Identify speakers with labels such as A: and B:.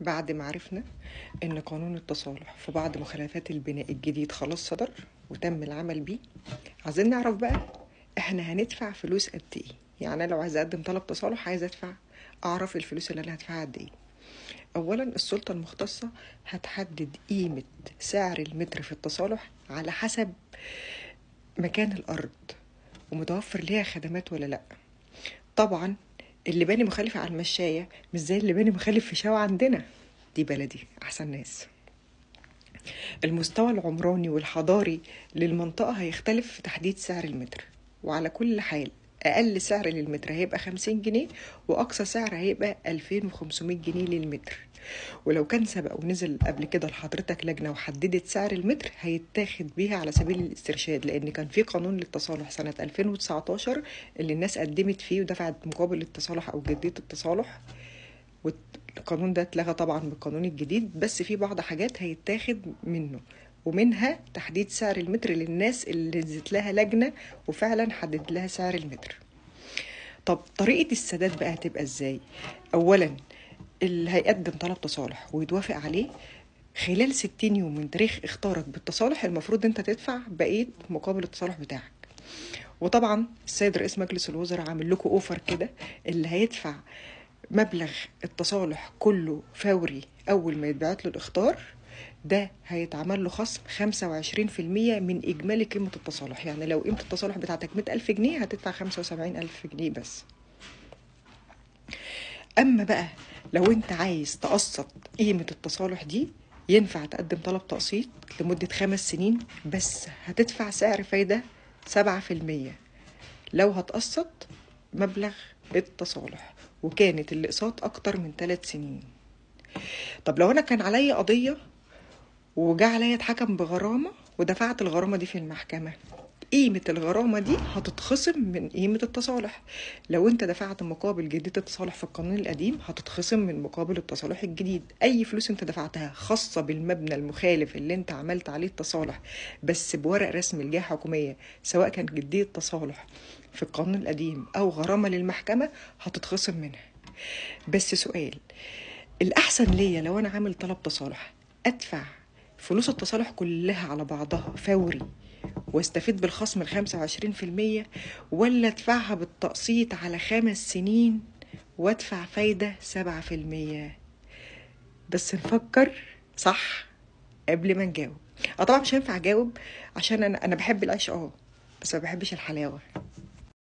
A: بعد ما عرفنا ان قانون التصالح في بعض مخالفات البناء الجديد خلاص صدر وتم العمل بيه، عايزين نعرف بقى احنا هندفع فلوس قد ايه. يعني انا لو عايزه اقدم طلب تصالح عايزه ادفع، اعرف الفلوس اللي انا هدفعها قد ايه. اولا السلطه المختصه هتحدد قيمه سعر المتر في التصالح على حسب مكان الارض ومتوفر ليها خدمات ولا لا. طبعا اللي باني مخالف على المشاية مش زي اللي باني مخالف في شارع عندنا، دي بلدي أحسن ناس. المستوى العمراني والحضاري للمنطقة هيختلف في تحديد سعر المتر، وعلى كل حال أقل سعر للمتر هيبقى 50 جنيه، وأقصى سعر هيبقى 2500 جنيه للمتر. ولو كان سبق ونزل قبل كده لحضرتك لجنة وحددت سعر المتر هيتاخد بيها على سبيل الاسترشاد، لأن كان في قانون للتصالح سنة 2019 اللي الناس قدمت فيه ودفعت مقابل التصالح أو جدية التصالح، والقانون ده اتلغى طبعا بالقانون الجديد، بس في بعض حاجات هيتاخد منه، ومنها تحديد سعر المتر للناس اللي نزلت لها لجنة وفعلا حدد لها سعر المتر. طب طريقة السداد بقى هتبقى ازاي؟ اولا اللي هيقدم طلب تصالح ويتوافق عليه خلال 60 يوم من تاريخ اختارك بالتصالح المفروض انت تدفع بقية مقابل التصالح بتاعك. وطبعا السيد رئيس مجلس الوزراء عامل لكم اوفر كده، اللي هيدفع مبلغ التصالح كله فوري أول ما يتبعت له الإخطار ده هيتعمل له خصم 25% من إجمالي قيمة التصالح. يعني لو قيمة التصالح بتاعتك 100,000 جنيه هتدفع 75,000 جنيه بس. أما بقى لو أنت عايز تقسط قيمة التصالح دي ينفع تقدم طلب تقسيط لمدة 5 سنين، بس هتدفع سعر فايدة 7%. لو هتقسط مبلغ التصالح وكانت الأقساط أكتر من 3 سنين. طب لو أنا كان عليا قضية وجا عليا اتحكم بغرامة ودفعت الغرامة دي في المحكمة، قيمة الغرامة دي هتتخصم من قيمة التصالح. لو انت دفعت مقابل جديد التصالح في القانون القديم هتتخصم من مقابل التصالح الجديد. اي فلوس انت دفعتها خاصة بالمبنى المخالف اللي انت عملت عليه التصالح بس بورق رسمي لجهة حكومية، سواء كان جديد تصالح في القانون القديم او غرامة للمحكمة، هتتخصم منها. بس سؤال، الأحسن ليا لو أنا عامل طلب تصالح أدفع فلوس التصالح كلها على بعضها فوري واستفيد بالخصم 25%، ولا أدفعها بالتقسيط على 5 سنين وأدفع فايدة 7%؟ بس نفكر صح قبل ما نجاوب. طبعا مش هينفع أجاوب عشان أنا بحب العيش بس ما بحبش الحلاوة.